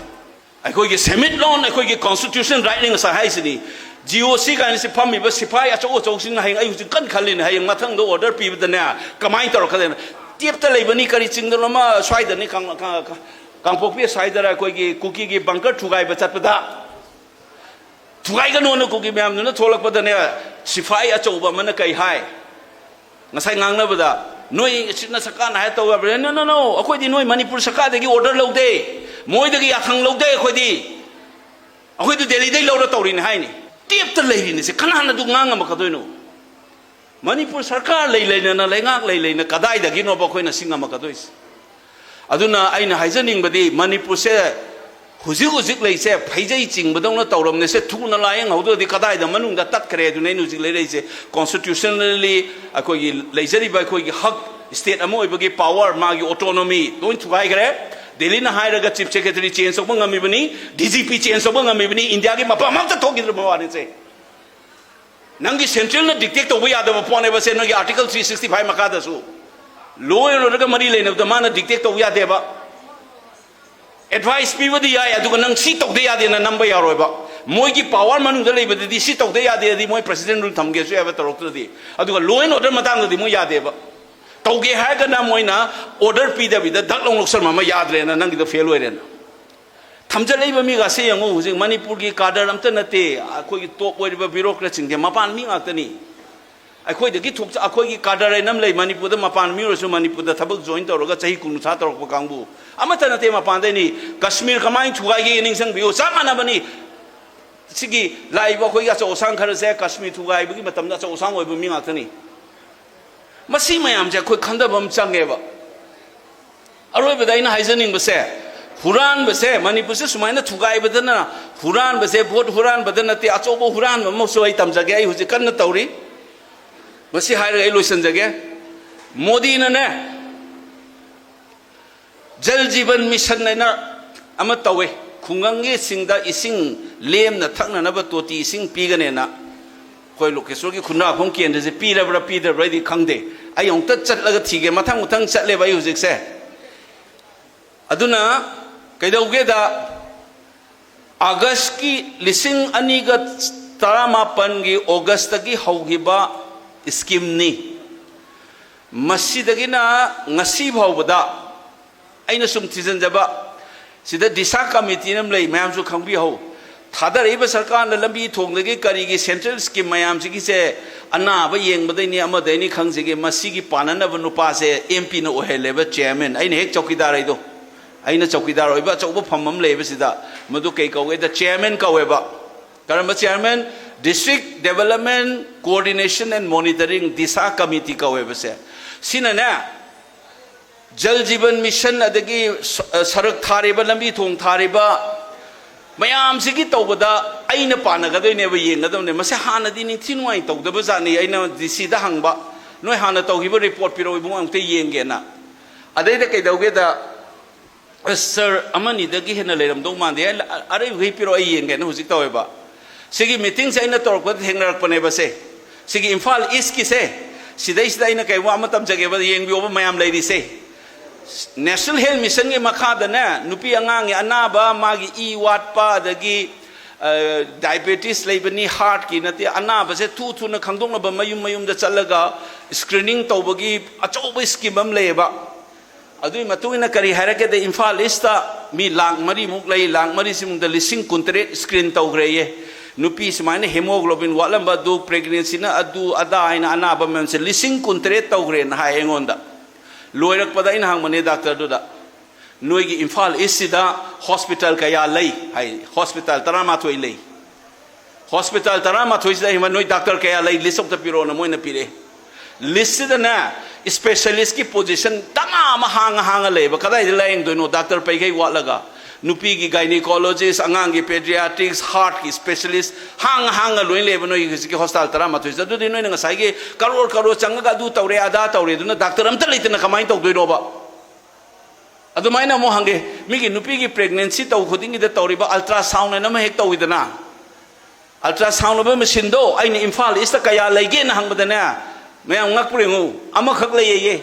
ꯑꯩꯈꯣꯏꯒꯤ ꯁꯦꯟꯃꯤꯠꯂꯣꯟ ꯑꯩꯈꯣꯏꯒꯤ ꯀꯟꯁꯇꯤꯇ꯭ꯌꯨꯁꯟ ꯔꯥꯏꯠꯅ ꯉꯁꯥꯏ ꯍꯥꯏꯁꯤꯅꯤ GOC ꯀꯥꯏꯅꯁꯤ ꯐꯝꯃꯤꯕ ꯁꯤꯐꯥꯏ ꯑꯆꯧ ꯑꯆꯧꯕꯁꯤꯡꯅ ꯍꯌꯦꯡ ꯑꯩ ꯍꯧꯖꯤꯛ ꯀꯟꯅ ꯈꯜꯂꯤꯅꯦ ꯍꯌꯦꯡ ꯃꯊꯪꯗ ꯑꯣꯔꯗꯔ ꯄꯤꯕꯗꯅꯦ ꯀꯃꯥꯏꯅ ꯇꯧꯔꯛꯀꯗꯣꯏꯅꯣ ꯇꯦꯞꯇ ꯂꯩꯕꯅꯤ ꯀꯔꯤ ꯆꯤꯡꯗꯅꯣ ꯑꯃ ꯁ꯭ꯋꯥꯏꯗꯅꯤ ꯀꯥꯡꯄꯣꯛꯄꯤ ꯁ꯭ꯋꯥꯏꯗꯔ ꯑꯩꯈꯣꯏꯒꯤ ꯀꯨꯀꯤꯒꯤ ꯕꯪꯀꯔ ꯊꯨꯒꯥꯏꯕ ꯆꯠꯄꯗ ꯊꯨꯒꯥꯏꯒꯅꯣꯅ ꯀꯨꯀꯤ ꯃꯌꯥꯝꯗꯨꯅ ꯊꯣꯛꯂꯛꯄꯗꯅꯦ ꯁꯤꯐꯥꯏ ꯑꯆꯧꯕ ꯑꯃꯅ ꯀꯩ ꯍꯥꯏ ꯉꯁꯥꯏ ꯉꯥꯡꯅꯕꯗ ꯅꯣꯏ ꯁꯤꯅ ꯁꯔꯀꯥꯔꯅ ꯍꯥꯏ ꯇꯧ ꯌꯥꯕ꯭ꯔꯥ ꯅꯣ ꯑꯩꯈꯣꯏꯗꯤ ꯅꯣꯏ ꯃꯅꯤꯄꯨꯔ ꯁꯔꯀꯥꯔꯗꯒꯤ ꯑꯣꯔꯗꯔ ꯂꯧꯗꯦ ꯃꯣꯏꯗꯒꯤ ꯌꯥꯊꯪ ꯂꯧꯗꯦ ꯑꯩꯈꯣꯏꯗꯤ ꯗꯦꯜꯂꯤꯗꯩ ꯂꯧꯔ ꯇꯧꯔꯤꯅꯦ ꯍꯥꯏꯅꯤ ꯇꯦꯞꯇ ꯂꯩꯔꯤꯅꯤꯁꯦ ꯀꯅꯥꯅ ꯑꯗꯨ ꯉꯥꯡꯉꯝꯃꯛꯀꯗꯣꯏꯅꯣ ꯃꯅꯤꯄꯨꯔ ꯁꯔꯀꯥꯔ ꯂꯩꯅ ꯂꯩꯉꯥꯛ ꯂꯩꯅ ꯀꯗꯥꯏꯗꯒꯤꯅꯣꯕ ꯑꯩꯈꯣꯏꯅ ꯁꯤꯡꯉꯝꯃꯛꯀꯗꯣꯏꯁꯦ ꯑꯗꯨꯅ ꯑꯩꯅ ꯍꯥꯏꯖꯅꯤꯡꯕꯗꯤ ꯃꯅꯤꯄꯨꯔꯁꯦ ꯍꯧꯖꯤꯛ ꯂꯩꯁꯦ ꯐꯩꯖꯩ ꯆꯤꯡꯕꯗꯧꯅ ꯇꯧꯔꯝꯅꯦꯁꯦ ꯊꯨꯅ ꯂꯥꯌꯦꯡꯍꯧꯗ꯭ꯔꯗꯤ ꯀꯗꯥꯏꯗ ꯃꯅꯨꯡꯗ ꯇꯠꯈ꯭ꯔꯦ ꯑꯗꯨꯅ ꯑꯩꯅ ꯍꯧꯖꯤꯛ ꯂꯩꯔꯛꯏꯁꯦ ꯀꯣꯟꯁꯇꯤꯇ꯭ꯌꯨꯁꯅꯦꯜꯂꯤ ꯑꯩꯈꯣꯏꯒꯤ ꯂꯩꯖꯔꯤꯕ ꯑꯩꯈꯣꯏꯒꯤ ꯍꯛ ꯁ꯭ꯇꯦꯠ ꯑꯃ ꯑꯣꯏꯕꯒꯤ ꯄꯥꯋꯔ ꯃꯥꯒꯤ ꯑꯣꯇꯣꯅꯣꯃꯤ ꯂꯣꯏ ꯊꯨꯒꯥꯏꯈ꯭ꯔꯦ ꯗꯦꯜꯂꯤꯅ ꯍꯥꯏꯔꯒ ꯆꯤꯐ ꯁꯦꯀ꯭ꯔꯦꯇꯔꯤ ꯆꯦꯟꯖ ꯇꯧꯕ ꯉꯝꯃꯤꯕꯅꯤ DGP ꯆꯦꯟꯖ ꯇꯧꯕ ꯉꯝꯃꯤꯕꯅꯤ ꯏꯟꯗꯤꯌꯥꯒꯤ ꯃꯐꯝ ꯑꯃꯠꯇ ꯊꯣꯛꯈꯤꯗ꯭ꯔꯕ ꯋꯥꯅꯤꯁꯦ ꯅꯪꯒꯤ ꯁꯦꯟꯇ꯭ꯔꯦꯜꯅ ꯗꯤꯛꯇꯦꯠ ꯇꯧꯕ ꯌꯥꯗꯕ ꯄꯣꯠꯅꯦꯕꯁꯦ ꯅꯣꯏꯒꯤ आर्टिकल 365 ꯃꯈꯥꯗꯁꯨ ꯂꯣ ꯑꯦꯟ ꯑꯣꯔꯗꯔꯒ ꯃꯔꯤ ꯂꯩꯅꯕꯗ ꯃꯥꯅ ꯗꯤꯛꯇꯦꯠ ꯇꯧꯕ ꯌꯥꯗꯦꯕ ꯑꯦꯗꯚꯥꯏꯁ ꯄꯤꯕꯗꯤ ꯌꯥꯏ ꯑꯗꯨꯒ ꯅꯪ ꯁꯤ ꯇꯧꯗ ꯌꯥꯗꯦꯅ ꯅꯝꯕ ꯌꯥꯔꯣꯏꯕ ꯃꯣꯏꯒꯤ ꯄꯥꯋꯔ ꯃꯅꯨꯡꯗ ꯂꯩꯕꯗꯗꯤ ꯁꯤ ꯇꯧꯗ ꯌꯥꯗꯦꯗꯤ ꯃꯣꯏ ꯄ꯭ꯔꯦꯁꯤꯗꯦꯟꯠ ꯔꯨꯜ ꯊꯝꯒꯦꯁꯨ ꯌꯥꯕ ꯇꯧꯔꯛꯇ꯭ꯔꯗꯤ ꯑꯗꯨꯒ ꯂꯣ ꯑꯦꯟ ꯑꯣꯔꯗꯔ ꯃꯇꯥꯡꯗꯗꯤ ꯃꯣꯏ ꯌꯥꯗꯦꯕ ꯇꯧꯒꯦ ꯍꯥꯏꯔꯒꯅ ꯃꯣꯏꯅ ꯑꯣꯔꯗꯔ ꯄꯤꯗꯕꯤꯗ ꯗꯛ ꯂꯥꯎ ꯂꯧꯁꯟꯕ ꯑꯃ ꯌꯥꯗ꯭ꯔꯦꯅ ꯅꯪꯒꯤꯗꯣ ꯐꯦꯜ ꯑꯣꯏꯔꯦꯅ ꯊꯝꯖꯜꯂꯛꯏꯕ ꯃꯤꯒꯥꯁꯦ ꯌꯦꯡꯉꯨ ꯍꯧꯖꯤꯛ ꯃꯅꯤꯄꯨꯔꯒꯤ ꯀꯥꯗꯔ ꯑꯝꯇ ꯅꯠꯇꯦ ꯑꯩꯈꯣꯏꯒꯤ ꯇꯣꯞ ꯑꯣꯏꯔꯤꯕ ꯕ꯭ꯌꯨꯔꯣꯀ꯭ꯔꯦꯠꯁꯤꯡꯁꯦ ꯃꯄꯥꯟ ꯃꯤ ꯉꯥꯛꯇꯅꯤ ꯑꯩꯈꯣꯏꯗꯒꯤ ꯑꯩꯈꯣꯏꯒꯤ ꯀꯥꯗꯔ ꯍꯥꯏꯅ ꯑꯃ ꯂꯩ ꯃꯅꯤꯄꯨꯔꯗ ꯃꯄꯥꯟ ꯃꯤ ꯑꯣꯏꯔꯁꯨ ꯃꯅꯤꯄꯨꯔꯗ ꯊꯕꯛ ꯖꯣꯏꯟ ꯇꯧꯔꯒ ꯆꯍꯤ 90 ꯇꯧꯔꯛꯄ ꯀꯥꯡꯕꯨ ꯑꯃꯠꯇ ꯅꯠꯇꯦ ꯃꯄꯥꯟꯗꯩꯅꯤ ꯀश्मीꯔ ꯀꯃꯥꯏꯅ ꯊꯨꯒꯥꯏꯒꯦ ꯅꯤꯡꯁꯤꯡꯕꯤꯌꯨ ꯆꯞ ꯃꯥꯟꯅꯕꯅꯤ ꯁꯤꯒꯤ ꯂꯥꯛꯏꯕ ꯑꯩꯈꯣꯏꯒꯤ ꯑꯆꯧ ꯑꯁꯥꯡ ꯈꯔꯁꯦ ꯀश्मीꯔ ꯊꯨꯒꯥꯏꯕꯒꯤ ꯃꯇꯝꯗ ꯑꯆꯧ ꯑꯁꯥꯡ ꯑꯣꯏꯕ ꯃꯤ ꯉꯥꯛꯇꯅꯤ ꯃꯁꯤ ꯃꯌꯥꯝꯁꯦ ꯑꯩꯈꯣꯏ ꯈꯟꯊꯕ ꯑꯃ ꯆꯪꯉꯦꯕ ꯑꯔꯣꯏꯕꯗ ꯑꯩꯅ ꯍꯥꯏꯖꯅꯤꯡꯕꯁꯦ हुरानबसे मणिपुर से सुमाइना थुगाइबदना हुरानबसे भोट हुरानबद नते अचौबो हुरान ममसो आई तमजगे आई हुजे कन्न तौरी मसी हाइर आई लोइसनजगे मोदी ने जल जीवन मिशन ने अम तवे खुंगंगे सिंगदा इसिंग लेमना थकननब तोटी इसिंग पीगनेना कोई लोकेश्वर की खुना फम केंद्र से पीरबरा पीदबरा दी खंगदे आई ओंत चटलगा थीगे मथंग मथंग चटले बाई हुजिक से अदुना कैदौगेदा अगस्त की लिसिंग अनिगा तरामापन की अगस्त की हौगिबा स्कीम नि मसीदगिना ngasi भावबदा अइना सुम थिजनजबा सिदा दिशा कमिटी नम लई मयाम सु खंगबी हो थादरइबा सरकार न लंबी थोंगदगी करिगी सेंट्रल स्कीम मयाम सिगी से अनाब येंगबदैनि अमदैनि खंगसिगे मसीगी पाननब नुपा से MP न ओहेलेबा चेयरमैन अइना हेक चौकीदार आइदो अइना चौकीदार ओइबा चौबो फमम लेबसिदा मदु कई कौवेदा चेयरमैन कौवेबा करम chairman district development coordination and monitoring Disha committee कौवेबसे सिनना जल जीवन मिशन अदगी सरक थारेबा लंबी थोंग थारेबा मयाम सिगी तौबदा अइना पानगदोइनेबा येंगदोने मसे हानदी निथिनुवाई तौदबा जानी अइना दिसीदा हंगबा नोय हाना तौगिबा रिपोर्ट पिरो इबुंग अंगते येंगेना अदैदा कैदौगेदा सर अमनिदगी हेना लेरमदौ मांदे अरे वही पिरो आई येंगेना हुजिक तौबा सिगी मीटिंग से अइना तौरकबा थेंगनरकपनेबा से सिगी इम्फाल ईस्ट की से सिदैसिदा अइना कैवा मतम जगेबा येंगबियोबा मयाम लैरि से नेशनल हेल्थ मिशन के मखादने नुपी अंगांग अनाबा मागी ई वाटपा दगी डायबिटीज लेबनी हार्ट की नते अनाबा से थू थू न खंगदोंगबा मयुम मयुम द चलगा स्क्रीनिंग तौबगी अचौबा स्कीम अम लेबा अदुई मतुइना करी हारके द इम्फाल ईस्टा मी लाख मरी मुक लई लाख मरी सिमुंग द लिसिंग कुंतरे स्क्रीन तौग्रेये नुपी सुमाइना हेमोग्लोबिन वालंबा दु प्रेगनेंसी ना अदु अदा आइना अनाबा मेम से लिसिंग कुंतरे तौग्रे ना हाय एंगोंदा लोयरक पदा इन हांग मने डॉक्टर दुदा नोइगी इम्फाल ईस्टा हॉस्पिटल कया लई हाय हॉस्पिटल तरामाथोई लई हॉस्पिटल तरामाथोई से हिमा नोइ डॉक्टर कया लई लिस्ट ऑफ द पिरो न मोइना पिरे लिस्ट ना स्पेशलिस्ट की पोजीशन तमाम हांग हांग लेबा कदाइ लायंग दोनो डॉक्टर पैगै वालगा नुपी की गायनिकोलॉजिस्ट अंगांग की पेडियाट्रिक्स हार्ट की स्पेशलिस्ट हांग हांग लोइन लेबा नोइ की हॉस्पिटल तरामाथोई से दुदि नोइ नंगा साइगे करोड़ करोड़ चंगा दु तौरे आदा तौरे दुना डॉक्टर अमता लेतना कमाइन तौदोइनोबा अदुमाइना मो हंगे मिगी नुपी की प्रेगनेंसी तौ खुदिंगी द तौरिबा अल्ट्रासाउंड न हेक तौइदना अल्ट्रासाउंड बा मशीन दो आइन इम्फाल ईस्ट कया लेगे न हंगबदना मैं ngakprengu amakak leye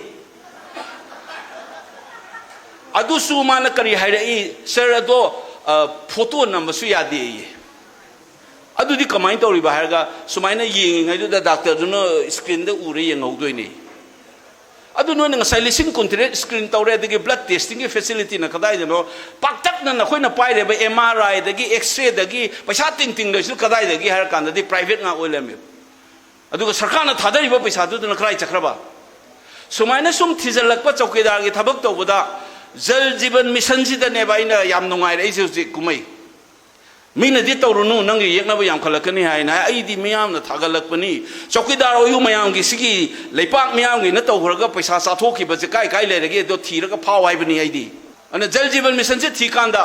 adusu mana kari hairi sir ado photo नंबसु यादे अदुदी कमाइन तौरीबा हारगा सुमाइना येंगिङाइदुदा डाक्टरदुना स्क्रीन उरे येंगौदोइने अदु known ngasai lising kuntre screen tawre dagi blood testing gi facility na kadai no paktak na khoina paire ba MRI dagi x-ray dagi paisa ting ting lo sil kadai dagi har kan di private nga oilem adu sarkar na thadari ba paisa du na krai chakraba sumaina sum thijalak pa chokidar gi thabak tawbuda jal jiban mission ji da ne baina yam nungai rei ju kumai मीन दी तौरनु नंग येकनब याम खलकनी हायना आइदी मियाम न थागलकपनी चौकीदार ओयु मयाम गी सिगी लेपाक मियाम गी न तौरगा पैसा साथोखि बजे काय काय लेरगे दो थीरगा फाव हाइबनी आइदी अन जल जीवन मिशन से थीकांदा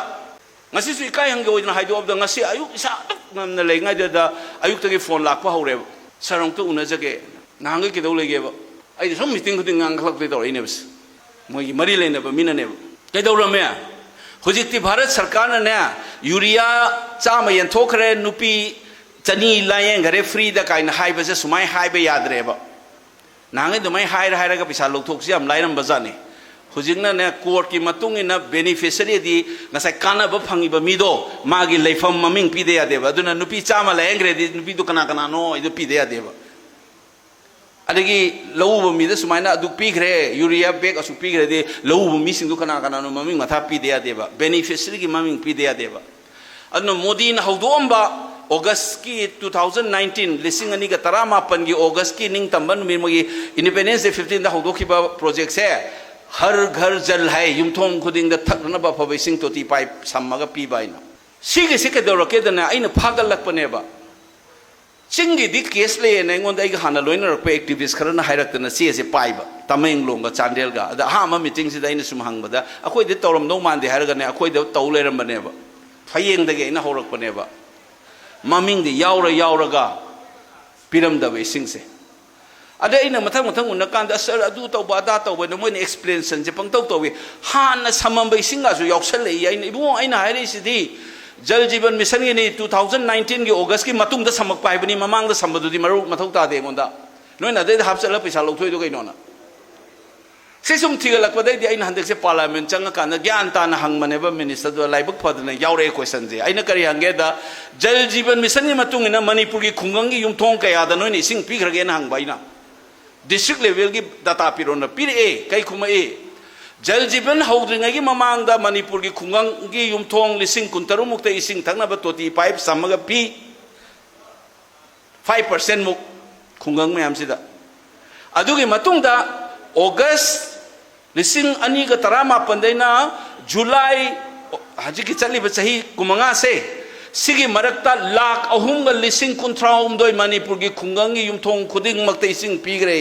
ngasi su kai hang oina haido ob da ngasi ayuk isa nam na lengai da ayuk tagi phone lakpa hore sarong tu una jage nang gi do lege ba ai som meeting khuding ngang khlak de do ine bas moi gi mari leina ba mina ne ke do rame हुजिक्ति Bharat सरकार ने urea चाम यंथोखरे नुपी चनी लायें घरे free the Kine high बजे सुमाई high बे याद रेबा नांगे दुमाई high हाईरगा पैसा लौथोक से हम लाइरम बजाने हुजिकना ने कोर्ट की मतुंग इन बेनिफिशियरी दी नसाई कानाब फंगिबा मिदो मागी लेफम ममिंग पीदे यादेबा अदुना नुपी चाम लायें घरे दी नुपी दु कना कना नो इदु पीदे यादेबा अदगी लौब मीद सुमाइना अदु पीग्रे यूरिया बेग असु पीग्रे दे लौब मी सिंदु कना कना नो ममिंग मथा पीदे यादेबा बेनिफिशियरी की ममिंग पीदे यादेबा अदनो मोदी न हौदोंबा अगस्त की 2019 लिसिंग अनि का 18 की अगस्त की निंग तंबन मिमगी इंडिपेंडेंस डे 15 दा हौदोखिबा प्रोजेक्ट से हर घर जल है युमथोंग खुदिंग दा थकनबा फबैसिंग तोती पाइप सम्मगा पीबाइना सिगे सिके दौरके दना आइना फागलकपनेबा चिंगी दी केस ले नेंगों दा हाना लोइन रखपे एक्टिविस्ट खरना हाइरक्तना से पाइबा तमेंगलोंग चांदेलगा दा हामा मीटिंग सिदा इन सुम हंगबदा अखोय दे तौरम नो मानदे हारगने अखोय दे तौ लेरमबनेबा फयेंग दगे इन हौरकपनेबा ममिंग दी यावरगा पिरम दबे सिंगसे अदे इन मथंग मथंग उन कांदा सर अदु तौबा दा तौबा न मोइन एक्सप्लेनेशन जे पंगतौ तौवे हाना सममबै सिंगा सु यावसले याइन इबु आइना हाइरिसिदी जल जीवन मिशन की 2019 की अगस्त की मतुंग दा समक पाइबनी ममांग दा संबदुदी मरु मथौ तादे गोंदा नोइना दे हापचल पैसा लौथोय दो कइनोना सेसुम थिगलकपदै दि आइन हंदक से पार्लियामेंट चंग काना ज्ञान ताना हंगमनेबा मिनिस्टर दो लाइबक फदना यावरे क्वेश्चन जे आइना करि हंगे दा जल जीवन मिशन की मतुंग इन मणिपुर की खुंगंग की युमथोंग कया दा नोइनि सिंग पिखरगे ना हंगबाइना डिस्ट्रिक्ट लेवल की डाटा पिरोना पिरे कई खुमा ए जल जीवन हौद्रिंगी ममांग दा मणिपुर की खुंगंग की युमथोंग लिसिंग कुंतरु मुक्ते इसिंग थंगनबा तोती पाइप समगा पी 5% मुक खुंगंग मयाम सिदा अदुगी मतुंगदा अगस्त लिसिंग अनी का 18 दैना जुलाई हजी की चली बचही कुमंगा से सिगी मरकता लाख अहुंगा लिसिंग कुंथ्राउम दोय मणिपुर की खुंगंग की युमथोंग खुदिंग मक्ते इसिंग पीगरे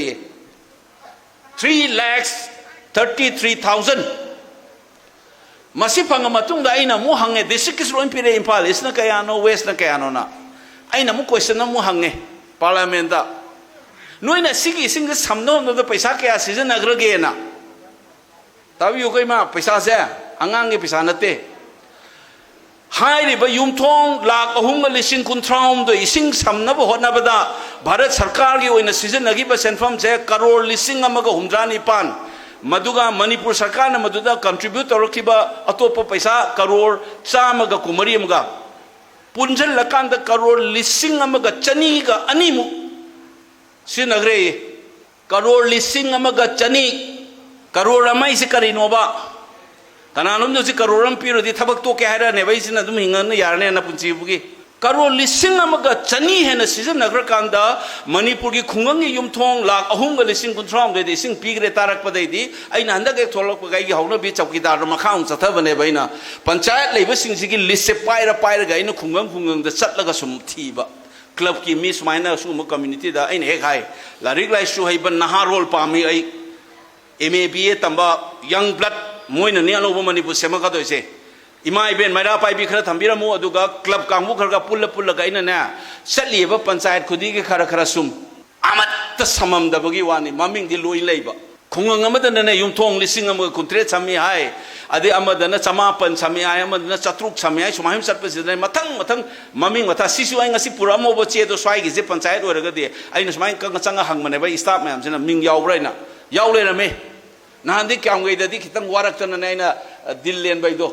3,33,000 मसी फंग मतुंग दा आइना मु हंगे डिस्ट्रिक्ट किस रोइन पिरे इंफाल इसना कयानो वेस्ट ना कयानो ना आइना मु क्वेश्चन मु हंगे पार्लियामेंट दा नोइना सिगी सिंग समनो नो पैसा कया सीजन अग्रगे ना तब यो कइमा पैसा से अंगांगे पैसा नते हाइरिबा युमथोंग लाख अहुंग लिसिंग कुंथ्राउम दो इसिंग समनब होनबदा भारत सरकार की ओइना सीजन नगिबा सेंफम से करोड़ लिसिंग अमगा हुमद्रानी पान मधुगा मणिपुर सरकार ने मधुदा कंट्रीब्यूट तौरखिबा अतोप पैसा करोड़ चामगा कुमरी अमगा पुंजल लकांद करोड़ लिसिंग अमगा चनी का अनीमु सिनगरे करोड़ लिसिंग अमगा चनी करोड़ अमाई से करिनोबा कनानुम जो करोड़म पीरोदी थबक तो क्या है ने भाई सिना तुम हिंगन यारने ना पुंचीबुगी करोड़ लिसिंग अमगा चनी है न सीजन नगर कांदा मणिपुर की खुंगंग युमथोंग लाख अहुंग लिसिंग कुंथ्राउम दे सिंग पीगरे तारक पदैदी आइना हंदक एक थोलक गाई हौना बि चौकीदार मखाउं चथबने बैना पंचायत लेब सिंग सिगी लिस्ट से पायर गाइना खुंगंग द चटलगा सुम थीबा क्लब की मिस माइना सुम कम्युनिटी दा आइना हेक हाय लारिक लाइसु हैबन नहा रोल पामी आई MA BA तंबा यंग ब्लड मोइना ने अनोब मणिपुर सेमका दोइसे इमा इबेन मैरा पाइबी खरा थंबिरमु अदुगा क्लब कांगबु खरगा पुल्ल गाइना ने सलिएबा पंचायत खुदी के खरा सुम अमत सममदबगी वानी ममिंग दि लोइ लेबा खुंगंग अमदन ने युमथोंग लिसिंग अम कुंत्रे छमी हाय अदे अमदन चमापन छमी हाय अमदन चतरुक छमी हाय सुमाहिम सटपसिदने मथंग ममिंग मथा सिसु आइ ngasi पुरामो बचे दो स्वाइ गिजे पंचायत ओरगदि आइना सुमाइ कंग चंगा हंगमने बा स्टाफ मैम सिना मिंग यावब्राइना यावलेरमे नहांदि क्यामगैदि खितंग वारक्तन नैना दिल लेन बैदो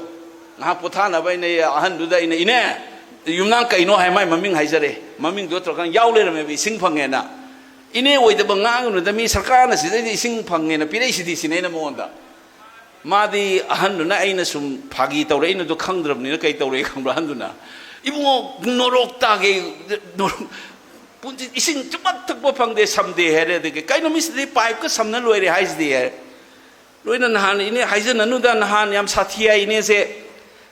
na pothana bai ne ahan du da ine yumnang kaino hai mai maming haijare maming do trokan yaule me bi sing phange na ine oi da bangang nu da mi sarkar na si da sing phange na pirei si di sine na monda madi ahan na aina sum phagi tawre ina do khangdrab ni na kai tawre khangbra han du na ibungo norok ta ge punji ising chumat thakbo phangde samde here de kai no mis de pipe ka samna loire hais de here loina nahan ine haija nanu da nahan yam sathia ine se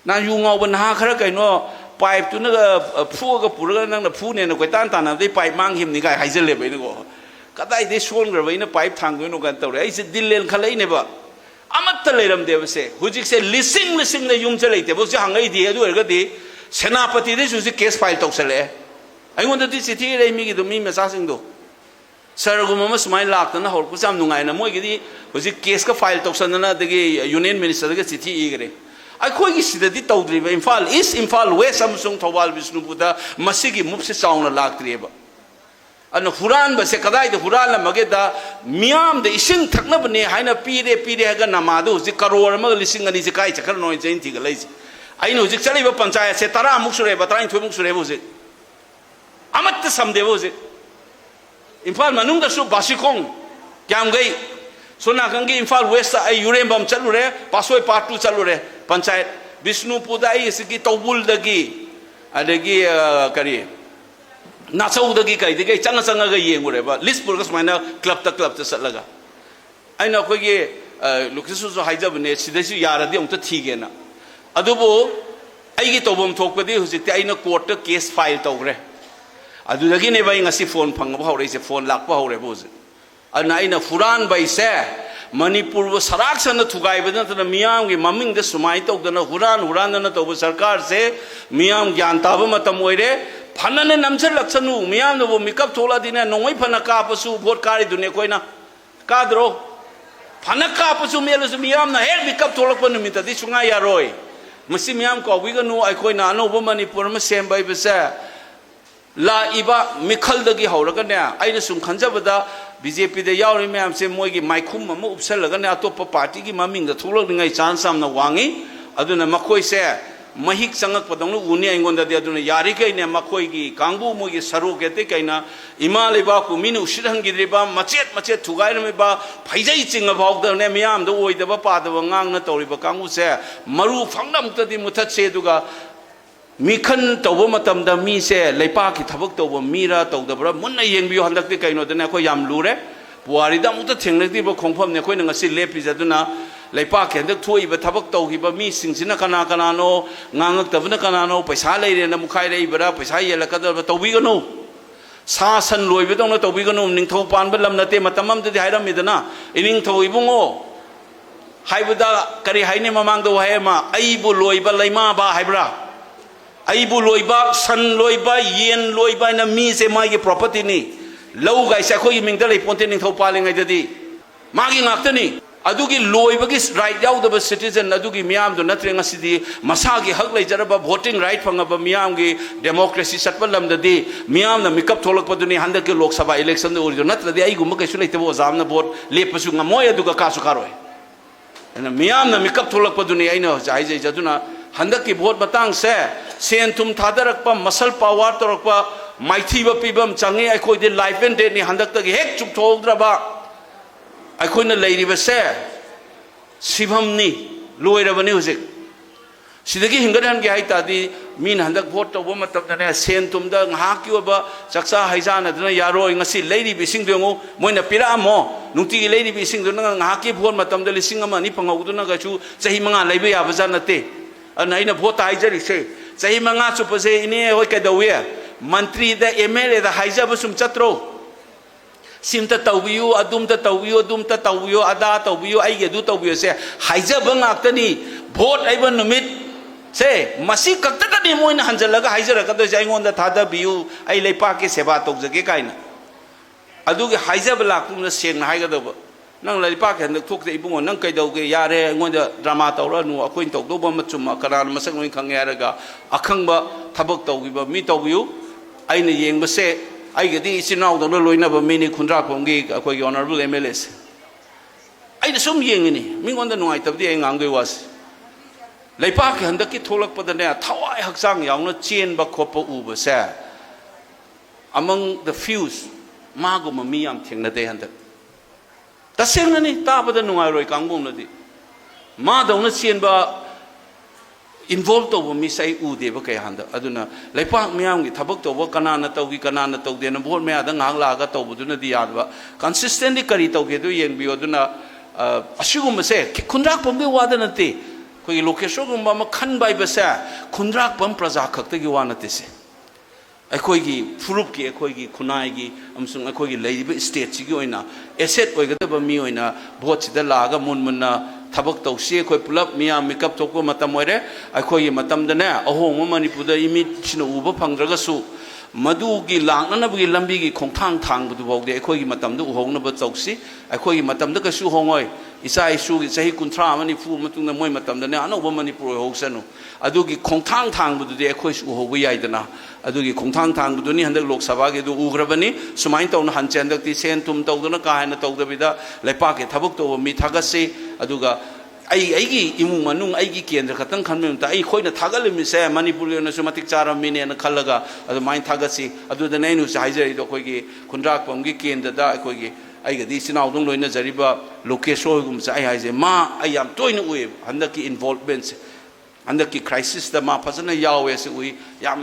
na yu ngau ban ha khara kai no pipe tu na phu ga pura nang na phu ne na koi tan tan na de pipe mang him ni kai haija le bai no kadai de son gra bai na pipe thang no kan tawre ai se dillen khalai ne ba amat leiram de se hujik se lising lising na yum chale te bo se hangai di adu erga di senapati de su se case file tok sale ai ngon di city re mi gi do mi mesa sing do sir gu mama smile lak na hor ku sam nungai na moi gi di hujik case ka file tok san na de gi union minister ga city i gre ai khoi gi sida di tawdri ba imphal east imphal west samsung thawal bisnupuda masigi mup se chauna lak tri ba an huran ba se kadai de huran la mage da miam de ising thakna bne haina pire pire ga namadu ji karor ma lising ani ji kai chakar noi jain thi ga lai ji ai no ji chali ba panchayat se tara muk sure ba trai thomuk sure bo ji amat samde bo ji imphal manung da su basikong kyam gai sona kangi imphal west ai urembam chalure pasoi part 2 chalure panchayat bisnupuda ai sigi tawbul dagi adagi kari na chau dagi kai dagi changa changa ga yengure ba list pur ga smaina club ta satlaga aina khoi ge lukisu so haijab ne sidasu yaradi ong ta thige na adubo ai gi tobom thokpadi hujikte aina court ta case file tawre adu dagi ne bai ngasi phone phang ba hore se phone lak ba hore boz ana aina furan bai se manipur wo sarak san thugai ba na miyam gi maming de sumai tok da na huran na to sarkar se miyam gyan ta ba matam oire fanane namchar laksanu miyam no mikap thola dine nongoi phana ka pasu vote kari dune koina kadro phana ka pasu melasu miyam na hek mikap tholak pa numita di sunga yaroi masi miyam ko wi ganu ai koina no bo manipur ma sem bai basa la iba mikhal dagi hauraga ne aina sum khanjabada BJP de yauri miyam se moigi maikhum ma upsalaga ne atop party gi maming da tholak ningai chance am na wangi aduna makoi se mahik sangak padang uni aingon da aduna yari kai ne makoi gi kangbu mogi saru kete kaina imale ba ku minu shirang gi driba machet thugai ne ba phaijai chinga bawg da ne miyam da oi da ba pa da ngang na tori ba kangbu se maru phangnam ta di muthat se duga mikhan tawba matam da mi se leipa ki thabak tawba mira tawdabra munna yengbiyo handak te kaino da ne ko yam lure puari da mukta thengnak di ba khongpham ne khoi na ngasi lepi jaduna leipa ke handak thoi ba thabak tawgi ba mi singsina kana kana no ngangak tabna kana no paisa leire na mukhai rei bara paisa yela ka da tawbi gano sa san loi be dong na tawbi gano ning thau pan ba lam na te matamam de hairam midana ining thau ibungo haibada kari haine mamang do haema aibu loi ba leima ba haibra aibu loiba san loiba yen loiba na mi se magi property ni lau gai sa khoi ming da lei ponte ning thau paling ai dadi magi ngakta ni adugi loiba gi right yaw da citizen adugi miam do natrenga sidi masagi hak lei jaraba voting right phangaba miam gi democracy satpalam dadi miam na mikap tholak paduni handa ke lok sabha election de ori natra di ai gum kai sulai te bo jam na vote lepasu ngamoy aduga kasu karoi na miam na mikap tholak paduni ai na jai jai jaduna handa ki vote batang se sen tum thadarakpa masal power torakpa maithi ba pibam change ai khoi de life and death ni handak ta hek chup thogdraba ai khoi na leiri ba se sibham ni loirabani hujik sidagi hingadan ge ai ta di min handak vote to bo matam na sen tum da ngha ki ba chaksa haijana dna yaroi ngasi leiri bising dengo moina pira mo nungti gi leiri bising do na ngha ki vote matam da lising ama ni pangau du na ga chu chahi manga leibe ya ba jana te ana ina vote ai jari se chahi manga chu pase ine hoi ka dawe mantri da MLA da haija ba sum chatro simta tawbiyu adumta tawbiyu ada tawbiyu ai ge du tawbiyu se haija ba ngak tani vote ai ba numit se masi kakta ka ni moina hanjalaga haija ra ka do jai ngon da thada biyu ai leipa ke seba tok jage kaina adu ge haija ba lakum na seng na haiga do ba nang leipa ke ndak thok te ibungo nang kai do ge yare ngon da drama tawra nu akoin tok do ba machum karan masak noi khang yaraga akhang ba thabak tawgi ba mi tawbiyu aina yeng ba se ai ge di sinau do loina ba mini khundra khonggi akoi honorable MLAs ai da sum yeng ni mi ngon da noi tab di ngang ge was लेपाक के हंदक की थोलक पदने थवाई हक्सांग यावना chain बा खोप उबसे among the fews magu mami am thing na de handa taseng na ni ta bada nungai roi kangbong na di ma da una chien ba involved to mi sai u de ba kai handa aduna leipak miam gi thabak to ba kana na to de na bol me ada ngang la ga to bu na di yad ba consistently kari to ge du yen bi oduna asugum se khundrak pom ge wa da na ti koi location gum ba ma khan bai ba sa khundrak pom praja khak te gi wa na ti se अखोगी फुरुप की अखोगी खुनाई की अमसुंग अखोगी लेब state की ओइना asset ओइगदब मी ओइना vote सिदा लागा मुन मुन्ना थबक तौसी अखोई pull-up मिया makeup थोको मतम ओइरे अखोगी मतमदने अहोंग Manipur emit सिन उब फंगद्रगसु मधुगी लांगनबगी लंबीगी खोंथांग थांगबदु बौदे अखोगी मतमदु उहोंगनब तौसी अखोगी मतमद कसु होंगोय इसा इसुगी सही कुंथ्रा मनि फु मतुंग मोय मतमदने अनोब मणिपुर होसनु अदुगी खोंथांग थांगबदुदे अखोई उहोबु याइदना अदुगी खोंथांग थांगबदुनी हंदक लोक सभा के दु उग्रबनी सुमाइन तौन हंचेंदकती सेन तुम तौदना का हैन तौदबिदा लेपा के थबक तो मी थागसे अदुगा आई इमु मनु आई केंद्र खतंग खनमे ता आई खोइना थागलमिसे मणिपुर ने सुमतिक चारमिने न खलगा अदु माइन थागसी अदु द नैनु हाइजरी दो खोइगी खुंद्राक पमगी केंद्र दा खोइगी आई गदी सिनाव दंग लोइना जरिबा लोकेश होगुम चाइ हाइजे मा आई याम तोइना उए हंदकी इन्वॉल्वमेंट हंदकी क्राइसिस दा मा फजना यावे से उई याम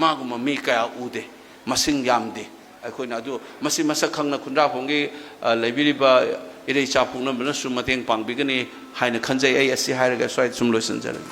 मागुम मी कया उदे मसिंग यामदे अखोइना अदु मसि मसक खंगना खुंद्रा होंगे लेबिरिबा इरे चापुंगना बना सुमतेंग पांगबिगनी हाइना खंजै आई असि हाइरगा स्वाइ सुम लोइसन जरन